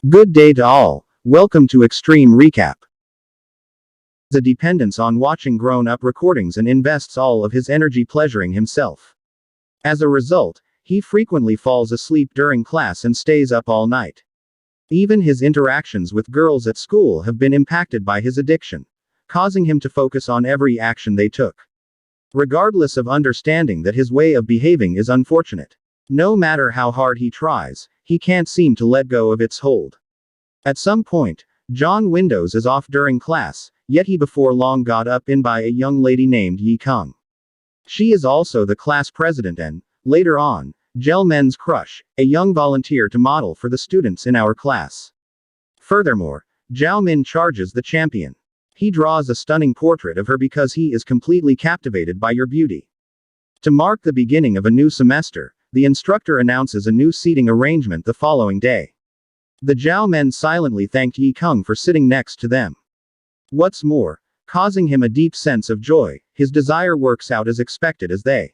Good day to all. Welcome to Extreme Recap. The dependence on watching grown-up recordings and invests all of his energy pleasuring himself. As a result, he frequently falls asleep during class and stays up all night. Even his interactions with girls at school have been impacted by his addiction, causing him to focus on every action they took. Regardless of understanding that his way of behaving is unfortunate. No matter how hard he tries, he can't seem to let go of its hold. At some point, John Windows is off during class, yet he before long got up in by a young lady named Yi Kung. She is also the class president and, later on, Gel Men's crush, a young volunteer to model for the students in our class. Furthermore, Zhao Min charges the champion. He draws a stunning portrait of her because he is completely captivated by your beauty. To mark the beginning of a new semester, the instructor announces a new seating arrangement the following day. The Zhao Men silently thanked Yi Kung for sitting next to them. What's more, causing him a deep sense of joy, his desire works out as expected as they.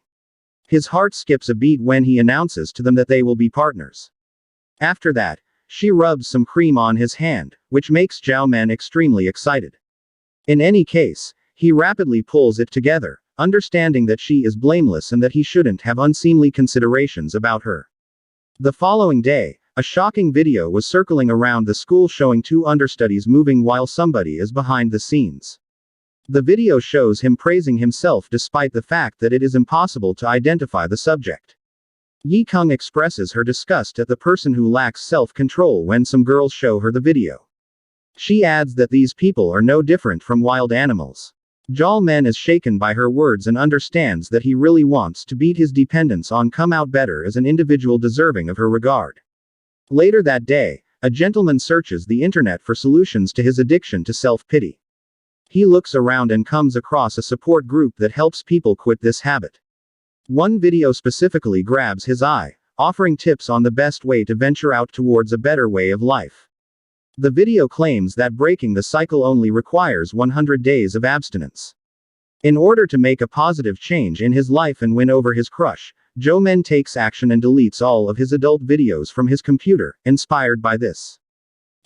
His heart skips a beat when he announces to them that they will be partners. After that, she rubs some cream on his hand, which makes Zhao Men extremely excited. In any case, he rapidly pulls it together, understanding that she is blameless and that he shouldn't have unseemly considerations about her. The following day, a shocking video was circling around the school showing two understudies moving while somebody is behind the scenes. The video shows him praising himself despite the fact that it is impossible to identify the subject. Yi Kung expresses her disgust at the person who lacks self-control when some girls show her the video. She adds that these people are no different from wild animals. Zhao Men is shaken by her words and understands that he really wants to beat his dependence on come out better as an individual deserving of her regard. Later that day, a gentleman searches the internet for solutions to his addiction to self-pity. He looks around and comes across a support group that helps people quit this habit. One video specifically grabs his eye, offering tips on the best way to venture out towards a better way of life. The video claims that breaking the cycle only requires 100 days of abstinence. In order to make a positive change in his life and win over his crush, Zhao Men takes action and deletes all of his adult videos from his computer, inspired by this.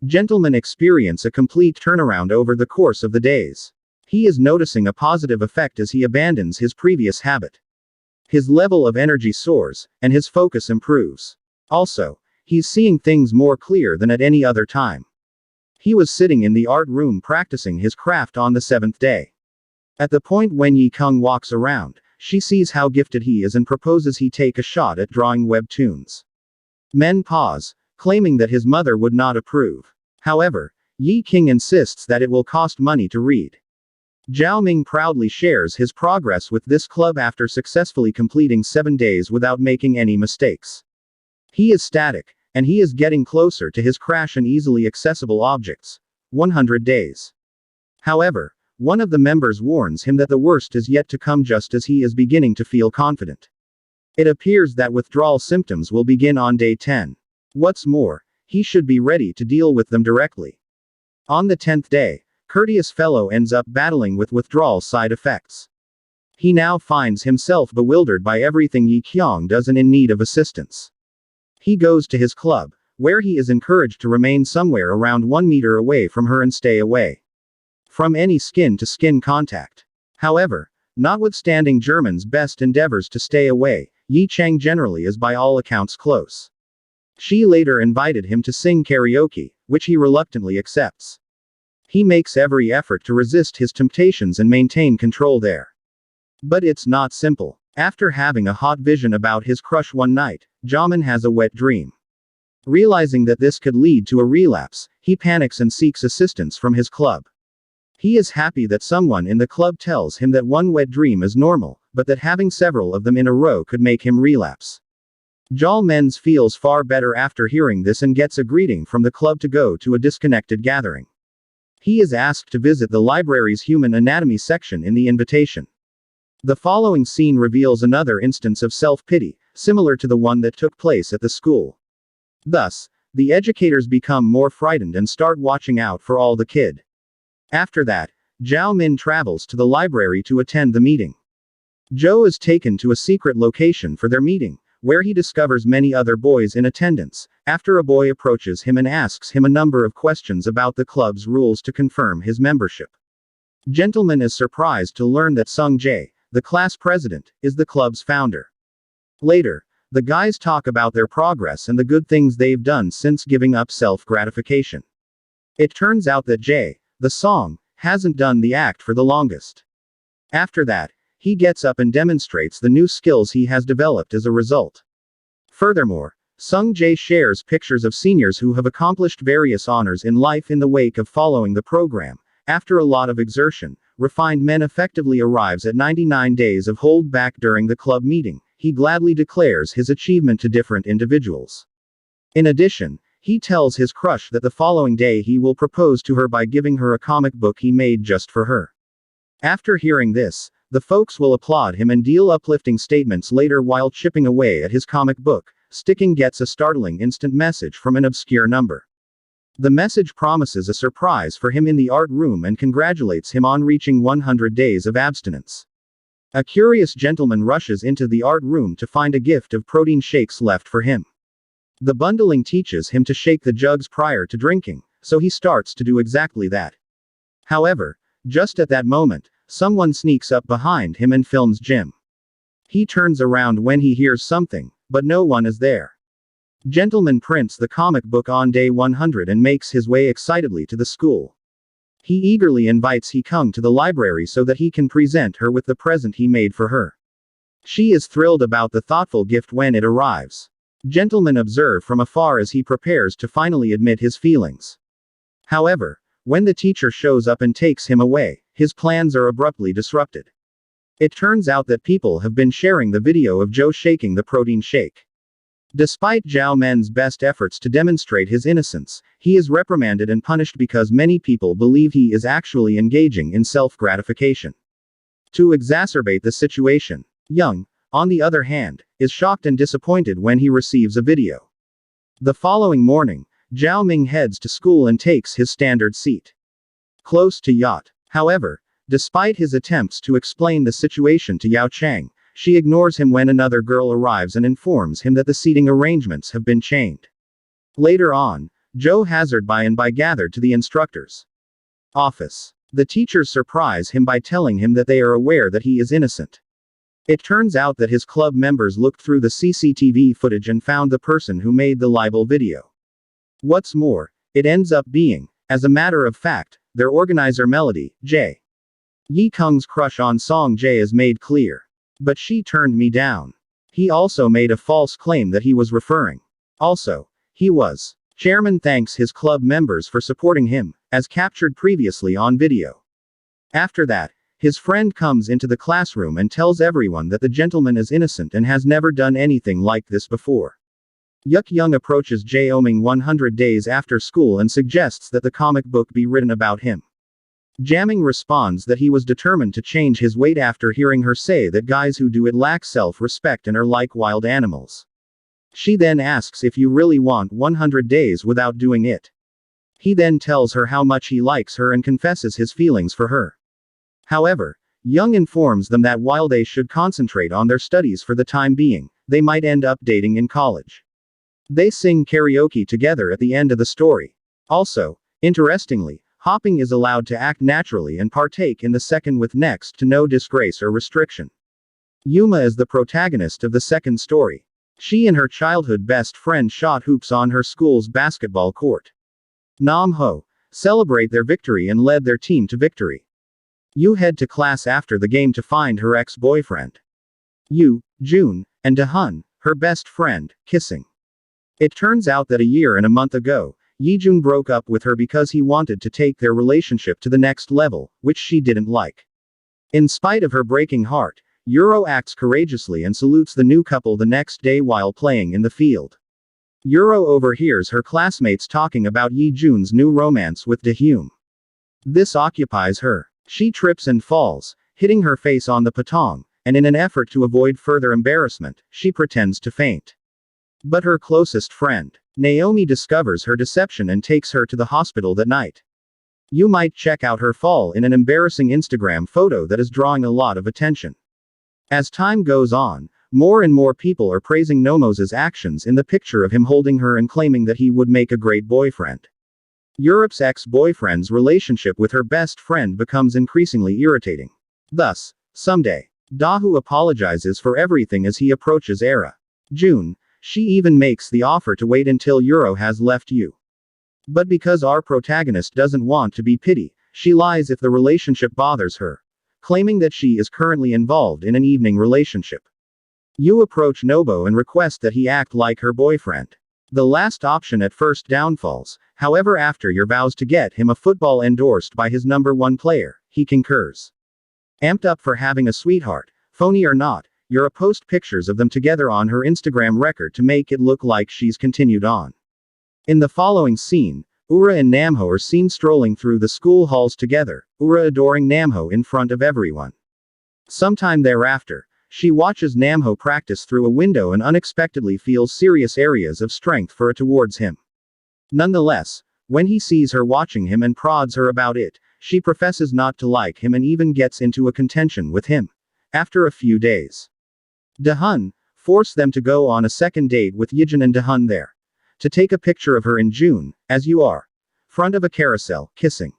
Gentlemen experience a complete turnaround over the course of the days. He is noticing a positive effect as he abandons his previous habit. His level of energy soars, and his focus improves. Also, he's seeing things more clear than at any other time. He was sitting in the art room practicing his craft on the 7th day. At the point when Yi Kung walks around, she sees how gifted he is and proposes he take a shot at drawing webtoons. Men pause, claiming that his mother would not approve. However, Yi King insists that it will cost money to read. Zhao Ming proudly shares his progress with this club after successfully completing 7 days without making any mistakes. He is static, and he is getting closer to his crash and easily accessible objects. 100 days. However, one of the members warns him that the worst is yet to come just as he is beginning to feel confident. It appears that withdrawal symptoms will begin on day 10. What's more, he should be ready to deal with them directly. On the 10th day, Courteous Fellow ends up battling with withdrawal side effects. He now finds himself bewildered by everything Yi Kyung does and in need of assistance. He goes to his club, where he is encouraged to remain somewhere around 1 meter away from her and stay away from any skin-to-skin contact. However, notwithstanding German's best endeavors to stay away, Yi Cheng generally is by all accounts close. She later invited him to sing karaoke, which he reluctantly accepts. He makes every effort to resist his temptations and maintain control there. But it's not simple. After having a hot vision about his crush one night, Jamin has a wet dream. Realizing that this could lead to a relapse, he panics and seeks assistance from his club. He is happy that someone in the club tells him that one wet dream is normal, but that having several of them in a row could make him relapse. Zhao Men's feels far better after hearing this and gets a greeting from the club to go to a disconnected gathering. He is asked to visit the library's human anatomy section in the invitation. The following scene reveals another instance of self-pity, similar to the one that took place at the school. Thus, the educators become more frightened and start watching out for all the kid. After that, Zhao Min travels to the library to attend the meeting. Zhou is taken to a secret location for their meeting, where he discovers many other boys in attendance, after a boy approaches him and asks him a number of questions about the club's rules to confirm his membership. Gentleman is surprised to learn that Sung Jae, the class president, is the club's founder. Later, the guys talk about their progress and the good things they've done since giving up self-gratification. It turns out that Jae, the song, hasn't done the act for the longest. After that, he gets up and demonstrates the new skills he has developed as a result. Furthermore, Sung Jae shares pictures of seniors who have accomplished various honors in life in the wake of following the program. After a lot of exertion, Refined Men effectively arrives at 99 days of hold back during the club meeting. He gladly declares his achievement to different individuals. In addition, he tells his crush that the following day he will propose to her by giving her a comic book he made just for her. After hearing this, the folks will applaud him and deal uplifting statements later while chipping away at his comic book. Sticking gets a startling instant message from an obscure number. The message promises a surprise for him in the art room and congratulates him on reaching 100 days of abstinence. A curious gentleman rushes into the art room to find a gift of protein shakes left for him. The bundling teaches him to shake the jugs prior to drinking, so he starts to do exactly that. However, just at that moment, someone sneaks up behind him and films Jim. He turns around when he hears something, but no one is there. Gentleman prints the comic book on day 100 and makes his way excitedly to the school. He eagerly invites Hee-kung to the library so that he can present her with the present he made for her. She is thrilled about the thoughtful gift when it arrives. Gentleman observes from afar as he prepares to finally admit his feelings. However, when the teacher shows up and takes him away, his plans are abruptly disrupted. It turns out that people have been sharing the video of Joe shaking the protein shake. Despite Zhao Men's best efforts to demonstrate his innocence, he is reprimanded and punished because many people believe he is actually engaging in self-gratification. To exacerbate the situation, Young, on the other hand, is shocked and disappointed when he receives a video. The following morning, Zhao Ming heads to school and takes his standard seat close to Yacht. However, despite his attempts to explain the situation to Yao Chang, she ignores him when another girl arrives and informs him that the seating arrangements have been changed. Later on, Joe Hazard by and by gathered to the instructor's office. The teachers surprise him by telling him that they are aware that he is innocent. It turns out that his club members looked through the CCTV footage and found the person who made the libel video. What's more, it ends up being, as a matter of fact, their organizer Melody, Jae. Yi-kung's crush on Song Jae is made clear. But she turned me down. He also made a false claim that he was referring. Also, he was. Chairman thanks his club members for supporting him, as captured previously on video. After that, his friend comes into the classroom and tells everyone that the gentleman is innocent and has never done anything like this before. Yuk Young approaches Jae Oming 100 days after school and suggests that the comic book be written about him. Jamming responds that he was determined to change his weight after hearing her say that guys who do it lack self-respect and are like wild animals. She then asks if you really want 100 days without doing it. He then tells her how much he likes her and confesses his feelings for her. However, Young informs them that while they should concentrate on their studies for the time being, they might end up dating in college. They sing karaoke together at the end of the story. Also, interestingly, Hopping is allowed to act naturally and partake in the second with next to no disgrace or restriction. Yuma is the protagonist of the second story. She and her childhood best friend shot hoops on her school's basketball court. Nam Ho celebrate their victory and led their team to victory. Yu head to class after the game to find her ex-boyfriend. Yu, Jun, and Da-hun, her best friend, kissing. It turns out that a year and a month ago, Yijun broke up with her because he wanted to take their relationship to the next level, which she didn't like. In spite of her breaking heart, Euro acts courageously and salutes the new couple the next day while playing in the field. Euro overhears her classmates talking about Yijun's new romance with Da-hyun. This occupies her. She trips and falls, hitting her face on the patong, and in an effort to avoid further embarrassment, she pretends to faint. But her closest friend, Naomi, discovers her deception and takes her to the hospital that night. You might check out her fall in an embarrassing Instagram photo that is drawing a lot of attention. As time goes on, More and more people are praising Nomo's actions in the picture of him holding her and claiming that he would make a great boyfriend. Europe's ex-boyfriend's relationship with her best friend becomes increasingly irritating. Thus, someday, Dahu apologizes for everything as he approaches Era. June, she even makes the offer to wait until Euro has left you. But because our protagonist doesn't want to be pity, she lies if the relationship bothers her, claiming that she is currently involved in an evening relationship. You approach Nobo and request that he act like her boyfriend. The last option at first downfalls, however after your vows to get him a football endorsed by his number one player, he concurs. Amped up for having a sweetheart, phony or not, Yura post pictures of them together on her Instagram record to make it look like she's continued on. In the following scene, Ura and Namho are seen strolling through the school halls together, Ura adoring Namho in front of everyone. Sometime thereafter, she watches Namho practice through a window and unexpectedly feels serious areas of strength for it towards him. Nonetheless, when he sees her watching him and prods her about it, she professes not to like him and even gets into a contention with him. After a few days, Dahun force them to go on a second date with Yijin and Dahun there. To take a picture of her in June, as you are. Front of a carousel, kissing.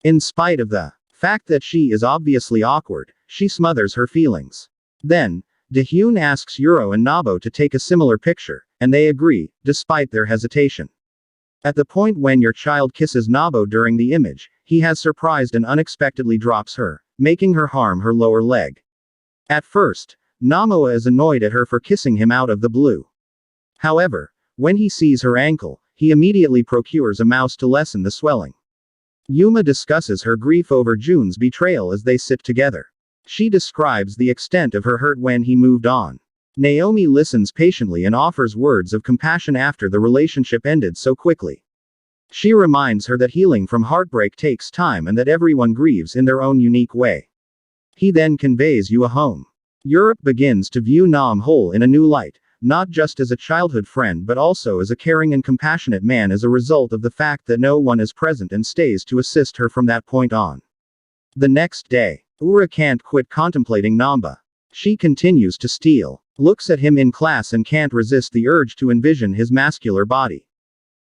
In spite of the fact that she is obviously awkward, she smothers her feelings. Then, Dahyun asks Euro and Nabo to take a similar picture, and they agree, despite their hesitation. At the point when your child kisses Nabo during the image, he has surprised and unexpectedly drops her, making her harm her lower leg. At first, Namoa is annoyed at her for kissing him out of the blue. However, when he sees her ankle, he immediately procures a mouse to lessen the swelling. Yuma discusses her grief over June's betrayal as they sit together. She describes the extent of her hurt when he moved on. Naomi listens patiently and offers words of compassion after the relationship ended so quickly. She reminds her that healing from heartbreak takes time and that everyone grieves in their own unique way. He then conveys Yua home. Europe begins to view Nam Hole in a new light, not just as a childhood friend but also as a caring and compassionate man as a result of the fact that no one is present and stays to assist her from that point on. The next day, Ura can't quit contemplating Namba. She continues to steal, looks at him in class and can't resist the urge to envision his muscular body.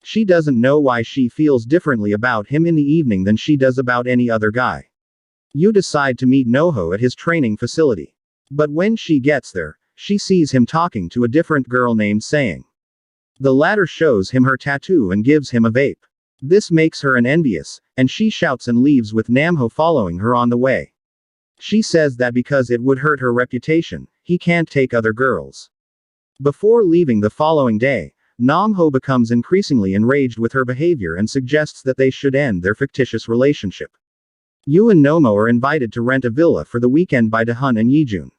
She doesn't know why she feels differently about him in the evening than she does about any other guy. You decide to meet Noho at his training facility. But when she gets there, she sees him talking to a different girl named Saying. The latter shows him her tattoo and gives him a vape. This makes her envious, and she shouts and leaves with Namho following her on the way. She says that because it would hurt her reputation, he can't take other girls. Before leaving the following day, Namho becomes increasingly enraged with her behavior and suggests that they should end their fictitious relationship. Yu and Nomo are invited to rent a villa for the weekend by Dahun and Yijun.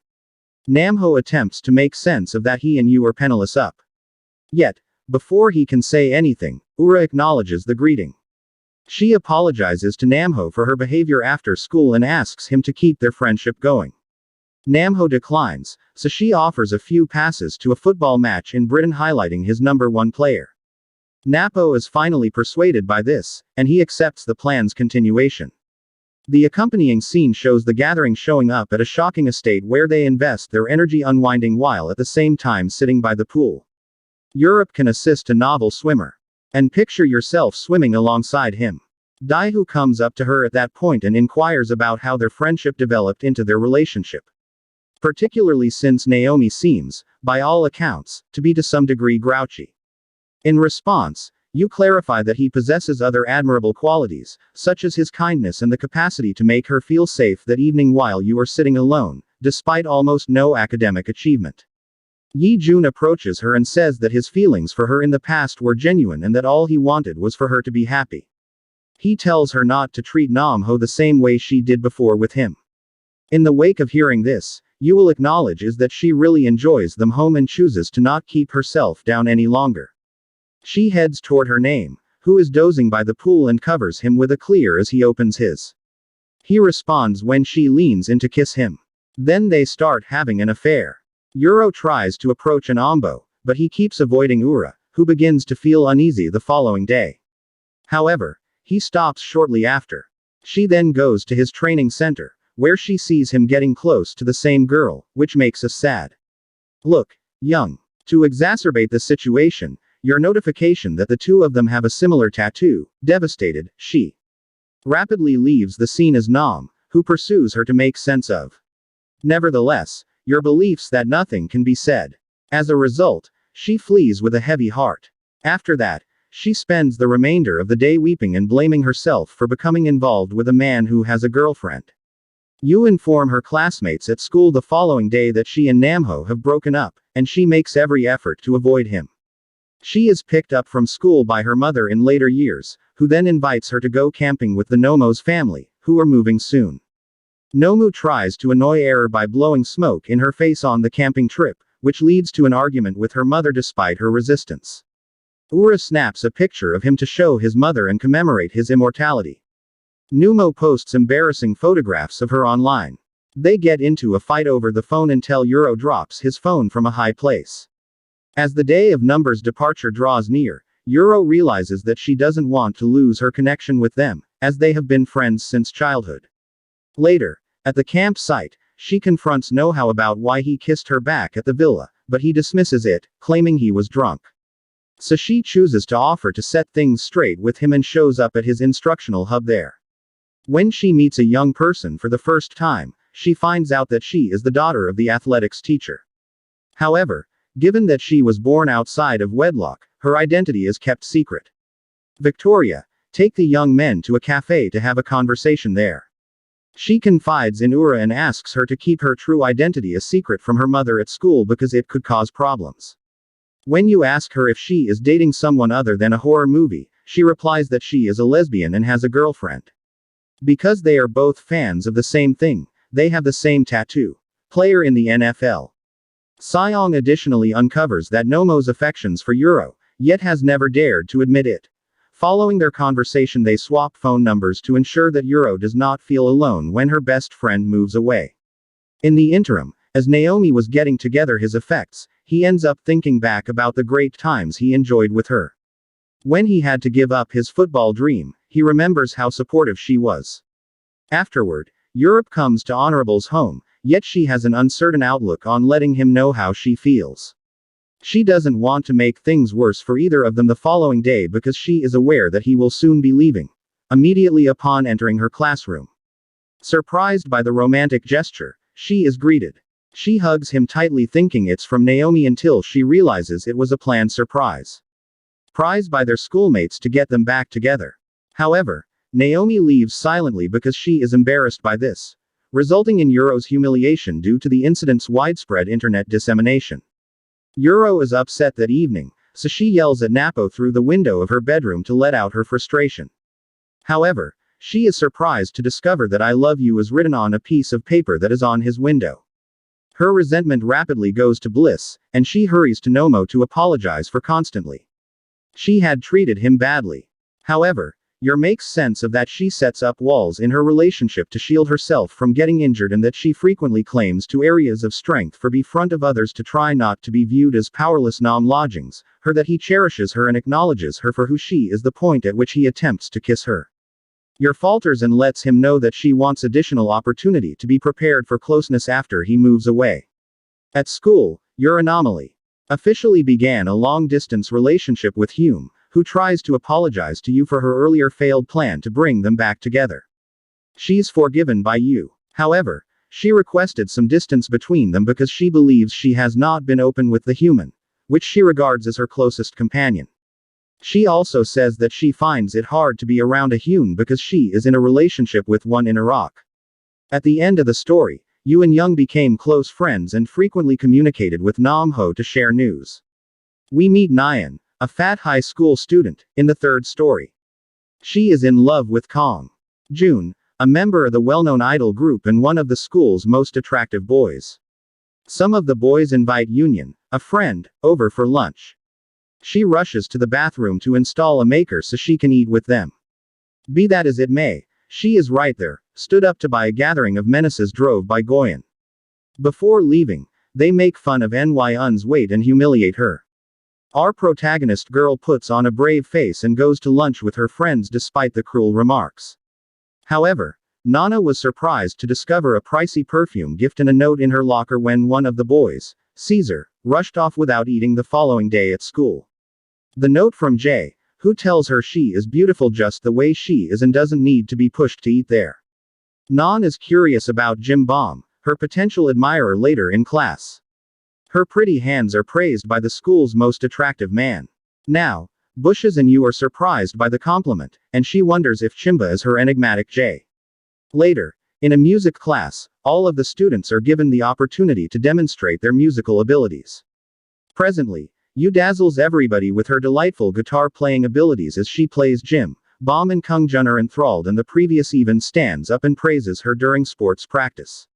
Namho attempts to make sense of that he and Yu are penniless up. Yet, before he can say anything, Ura acknowledges the greeting. She apologizes to Namho for her behavior after school and asks him to keep their friendship going. Namho declines, so she offers a few passes to a football match in Britain highlighting his number one player. Napo is finally persuaded by this, and he accepts the plan's continuation. The accompanying scene shows the gathering showing up at a shocking estate where they invest their energy unwinding while at the same time sitting by the pool. Europe can assist a novel swimmer. And picture yourself swimming alongside him. Daihu comes up to her at that point and inquires about how their friendship developed into their relationship. Particularly since Naomi seems, by all accounts, to be to some degree grouchy. In response, you clarify that he possesses other admirable qualities, such as his kindness and the capacity to make her feel safe that evening while you are sitting alone, despite almost no academic achievement. Yi Jun approaches her and says that his feelings for her in the past were genuine and that all he wanted was for her to be happy. He tells her not to treat Nam Ho the same way she did before with him. In the wake of hearing this, you will acknowledge is that she really enjoys them home and chooses to not keep herself down any longer. She heads toward her name, who is dozing by the pool and covers him with a clear as he opens his. He responds when she leans in to kiss him. Then they start having an affair. Euro tries to approach an Ambo, but he keeps avoiding Ura, who begins to feel uneasy the following day. However, he stops shortly after. She then goes to his training center, where she sees him getting close to the same girl, which makes us sad. Look, young. To exacerbate the situation, your notification that the two of them have a similar tattoo. Devastated, she rapidly leaves the scene as Nam, who pursues her to make sense of. Nevertheless, your beliefs that nothing can be said. As a result, she flees with a heavy heart. After that, she spends the remainder of the day weeping and blaming herself for becoming involved with a man who has a girlfriend. You inform her classmates at school the following day that she and Namho have broken up, and she makes every effort to avoid him. She is picked up from school by her mother in later years, who then invites her to go camping with the Nomo's family, who are moving soon. Nomu tries to annoy Error by blowing smoke in her face on the camping trip, which leads to an argument with her mother despite her resistance. Ura snaps a picture of him to show his mother and commemorate his immortality. Numo posts embarrassing photographs of her online. They get into a fight over the phone until Uro drops his phone from a high place. As the day of Number's departure draws near, Uro realizes that she doesn't want to lose her connection with them, as they have been friends since childhood. Later, at the campsite, she confronts Nohao about why he kissed her back at the villa, but he dismisses it, claiming he was drunk. So she chooses to offer to set things straight with him and shows up at his instructional hub there. When she meets a young person for the first time, she finds out that she is the daughter of the athletics teacher. However, given that she was born outside of wedlock, her identity is kept secret. Victoria, take the young men to a cafe to have a conversation there. She confides in Ura and asks her to keep her true identity a secret from her mother at school because it could cause problems. When you ask her if she is dating someone other than a horror movie, she replies that she is a lesbian and has a girlfriend. Because they are both fans of the same thing, they have the same tattoo. Player in the NFL. Seong additionally uncovers that Nomo's affections for Uro, yet has never dared to admit it. Following their conversation, they swap phone numbers to ensure that Uro does not feel alone when her best friend moves away. In the interim, as Naomi was getting together his effects, he ends up thinking back about the great times he enjoyed with her. When he had to give up his football dream, he remembers how supportive she was. Afterward, Europe comes to Honorable's home, yet she has an uncertain outlook on letting him know how she feels. She doesn't want to make things worse for either of them the following day because she is aware that he will soon be leaving. Immediately upon entering her classroom. Surprised by the romantic gesture, she is greeted. She hugs him tightly thinking it's from Naomi until she realizes it was a planned surprise. Prized by their schoolmates to get them back together. However, Naomi leaves silently because she is embarrassed by this, resulting in Euro's humiliation due to the incident's widespread internet dissemination. Euro is upset that evening, so she yells at Napo through the window of her bedroom to let out her frustration. However, she is surprised to discover that "I love you" is written on a piece of paper that is on his window. Her resentment rapidly goes to Bliss, and she hurries to Nomo to apologize for constantly. She had treated him badly. However, Yor makes sense of that. She sets up walls in her relationship to shield herself from getting injured and that she frequently claims to areas of strength for front of others to try not to be viewed as powerless. Nam lodgings, her that he cherishes her and acknowledges her for who she is, the point at which he attempts to kiss her. Yor falters and lets him know that she wants additional opportunity to be prepared for closeness after he moves away. At school, Yor anomaly officially began a long-distance relationship with Hume, who tries to apologize to you for her earlier failed plan to bring them back together. She's forgiven by you. However, she requested some distance between them because she believes she has not been open with the human, which she regards as her closest companion. She also says that she finds it hard to be around a Hyun because she is in a relationship with one in Iraq. At the end of the story, Yu and Young became close friends and frequently communicated with Nam Ho to share news. We meet Nyan, a fat high school student, in the third story. She is in love with Kong Jun, a member of the well-known idol group and one of the school's most attractive boys. Some of the boys invite Union, a friend, over for lunch. She rushes to the bathroom to install a maker so she can eat with them. Be that as it may, she is right there, stood up to by a gathering of menaces drove by Goyen. Before leaving, they make fun of Nyun's weight and humiliate her. Our protagonist girl puts on a brave face and goes to lunch with her friends despite the cruel remarks. However, Nana was surprised to discover a pricey perfume gift and a note in her locker when one of the boys, Caesar, rushed off without eating the following day at school. The note from Jay, who tells her she is beautiful just the way she is and doesn't need to be pushed to eat there. Non is curious about Jim Baum, her potential admirer later in class. Her pretty hands are praised by the school's most attractive man. Now, Bushes and you are surprised by the compliment, and she wonders if Chimba is her enigmatic Jay. Later, in a music class, all of the students are given the opportunity to demonstrate their musical abilities. Presently, Yu dazzles everybody with her delightful guitar-playing abilities as she plays Jim Baum, and Kung Jun are enthralled, and the previous even stands up and praises her during sports practice.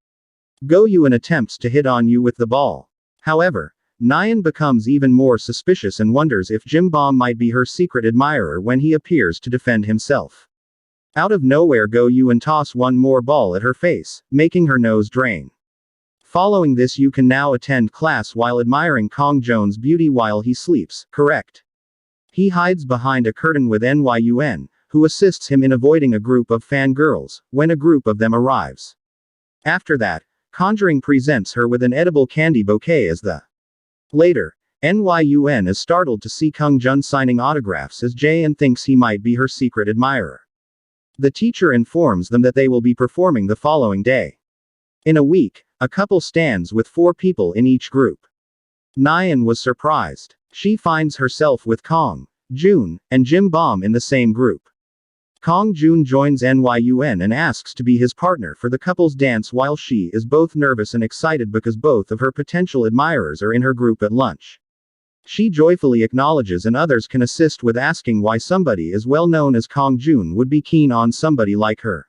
Go Yuan attempts to hit on Yu with the ball. However, Nyan becomes even more suspicious and wonders if Jim Baum might be her secret admirer when he appears to defend himself. Out of nowhere Go Yuan toss one more ball at her face, making her nose drain. Following this you can now attend class while admiring Kong Jun's beauty while he sleeps, correct? He hides behind a curtain with Nyun, who assists him in avoiding a group of fangirls, when a group of them arrives. After that, Conjuring presents her with an edible candy bouquet as the Later, Nyun is startled to see Kung Jun signing autographs as Jay and thinks he might be her secret admirer. The teacher informs them that they will be performing the following day. In a week, a couple stands with 4 people in each group. Nyan was surprised. She finds herself with Kong Jun and Jim Baum in the same group. Kong Jun joins Nyun and asks to be his partner for the couple's dance while she is both nervous and excited because both of her potential admirers are in her group at lunch. She joyfully acknowledges and others can assist with asking why somebody as well known as Kong Jun would be keen on somebody like her.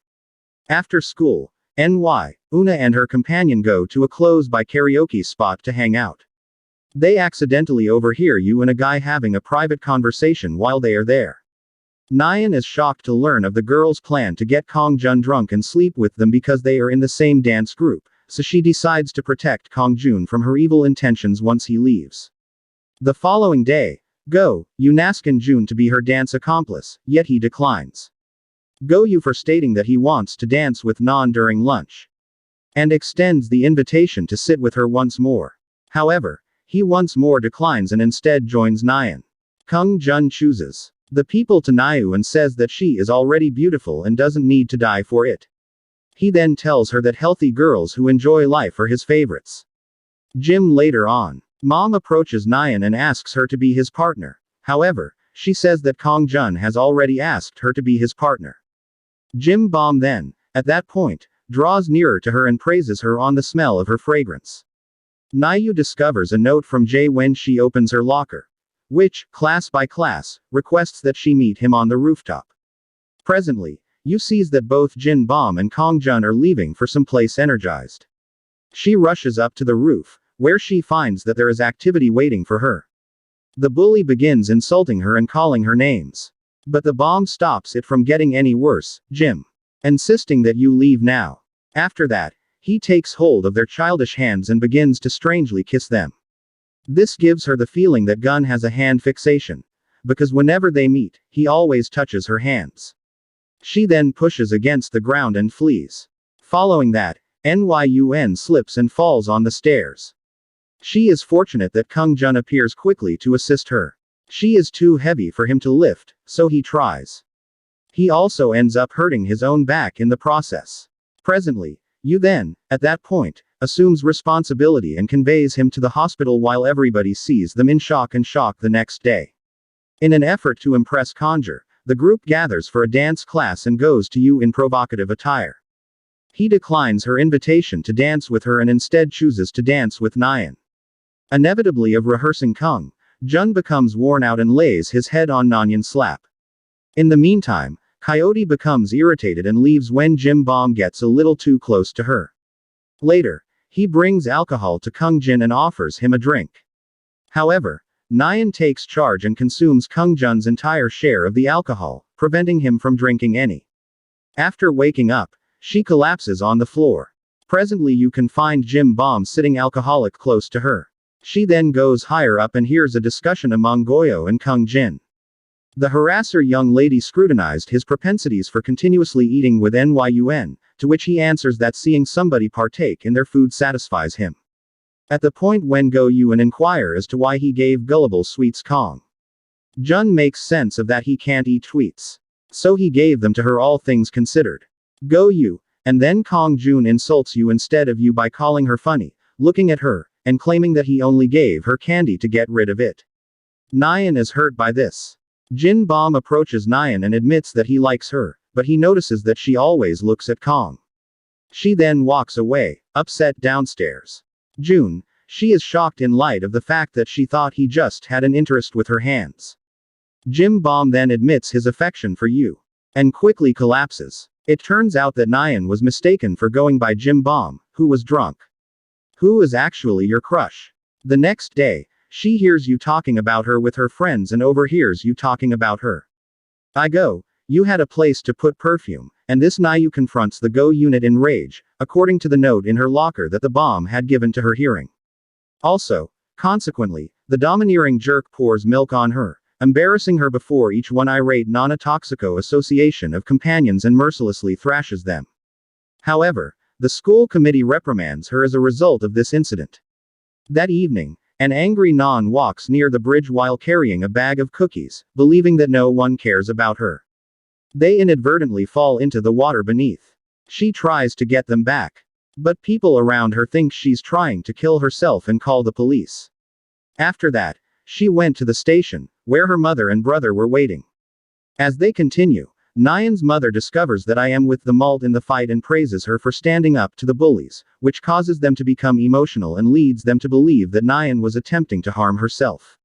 After school, Una and her companion go to a close-by karaoke spot to hang out. They accidentally overhear Yu and a guy having a private conversation while they are there. Nyan is shocked to learn of the girls' plan to get Kong Jun drunk and sleep with them because they are in the same dance group, so she decides to protect Kong Jun from her evil intentions once he leaves. The following day, Go Yu asks Jun to be her dance accomplice, yet he declines. Go Yu for stating that he wants to dance with Nan during lunch. And extends the invitation to sit with her once more. However, he once more declines and instead joins Nyan. Kung Jun chooses the people to Nyu and says that she is already beautiful and doesn't need to die for it. He then tells her that healthy girls who enjoy life are his favorites. Jim later on. Mom approaches Nyan and asks her to be his partner. However, she says that Kong Jun has already asked her to be his partner. Jim Baum then, at that point, draws nearer to her and praises her on the smell of her fragrance. Nyu discovers a note from Jay when she opens her locker, which, class by class, requests that she meet him on the rooftop. Presently, Yu sees that both Jin Baum and Kong Jun are leaving for some place energized. She rushes up to the roof, where she finds that there is activity waiting for her. The bully begins insulting her and calling her names. But the bomb stops it from getting any worse, Jim insisting that you leave now. After that, he takes hold of their childish hands and begins to strangely kiss them. This gives her the feeling that Gun has a hand fixation, because whenever they meet, he always touches her hands. She then pushes against the ground and flees. Following that, Nyun slips and falls on the stairs. She is fortunate that Kung Jun appears quickly to assist her. She is too heavy for him to lift, so he tries. He also ends up hurting his own back in the process. Presently, Yu then, at that point, assumes responsibility and conveys him to the hospital while everybody sees them in shock the next day. In an effort to impress Conjure, the group gathers for a dance class and goes to Yu in provocative attire. He declines her invitation to dance with her and instead chooses to dance with Nyan. Inevitably of rehearsing Kung Jun becomes worn out and lays his head on Nyan's lap. In the meantime, Coyote becomes irritated and leaves when Jim Baum gets a little too close to her. Later, he brings alcohol to Kung Jin and offers him a drink. However, Nyan takes charge and consumes Kung Jun's entire share of the alcohol, preventing him from drinking any. After waking up, she collapses on the floor. Presently you can find Jim Baum sitting alcoholic close to her. She then goes higher up and hears a discussion among Goyo and Kung Jin. The harasser young lady scrutinized his propensities for continuously eating with Nyun, to which he answers that seeing somebody partake in their food satisfies him. At the point when Go Yun inquire as to why he gave gullible sweets Kong Jun makes sense of that he can't eat sweets. So he gave them to her, all things considered. Go Yu, and then Kong Jun insults you instead of you by calling her funny, looking at her, and claiming that he only gave her candy to get rid of it. Nyan is hurt by this. Jin Bom approaches Nyan and admits that he likes her, but he notices that she always looks at Kong. She then walks away, upset downstairs. June, she is shocked in light of the fact that she thought he just had an interest with her hands. Jim Bom then admits his affection for Yu. And quickly collapses. It turns out that Nyan was mistaken for going by Jim Bom, who was drunk. Who is actually your crush? The next day, she hears you talking about her with her friends and overhears you talking about her. I go, you had a place to put perfume, and this Nyu confronts the Go unit in rage, according to the note in her locker that the bomb had given to her hearing. Also, consequently, the domineering jerk pours milk on her, embarrassing her before each one irate non-toxico association of companions and mercilessly thrashes them. However, the school committee reprimands her as a result of this incident. That evening, an angry Non walks near the bridge while carrying a bag of cookies, believing that no one cares about her. They inadvertently fall into the water beneath. She tries to get them back. But people around her think she's trying to kill herself and call the police. After that, she went to the station, where her mother and brother were waiting. As they continue, Nyan's mother discovers that I am with the malt in the fight and praises her for standing up to the bullies, which causes them to become emotional and leads them to believe that Nyan was attempting to harm herself.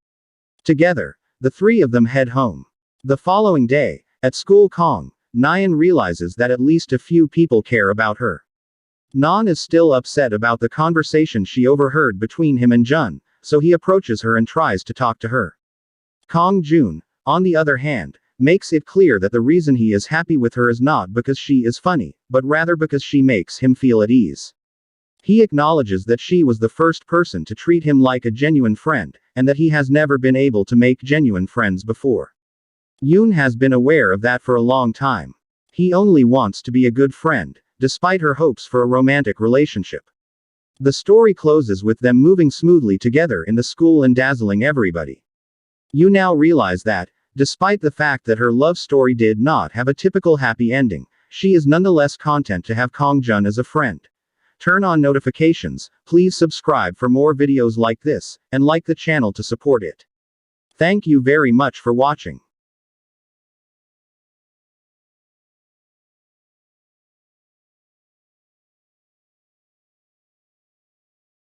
Together, the three of them head home. The following day, at school Kong, Nyan realizes that at least a few people care about her. Nan is still upset about the conversation she overheard between him and Jun, so he approaches her and tries to talk to her. Kong Jun, on the other hand, makes it clear that the reason he is happy with her is not because she is funny, but rather because she makes him feel at ease. He acknowledges that she was the first person to treat him like a genuine friend, and that he has never been able to make genuine friends before. Yoon has been aware of that for a long time. He only wants to be a good friend, despite her hopes for a romantic relationship. The story closes with them moving smoothly together in the school and dazzling everybody. You now realize that, despite the fact that her love story did not have a typical happy ending, she is nonetheless content to have Kong Jun as a friend. Turn on notifications, please subscribe for more videos like this, and like the channel to support it. Thank you very much for watching.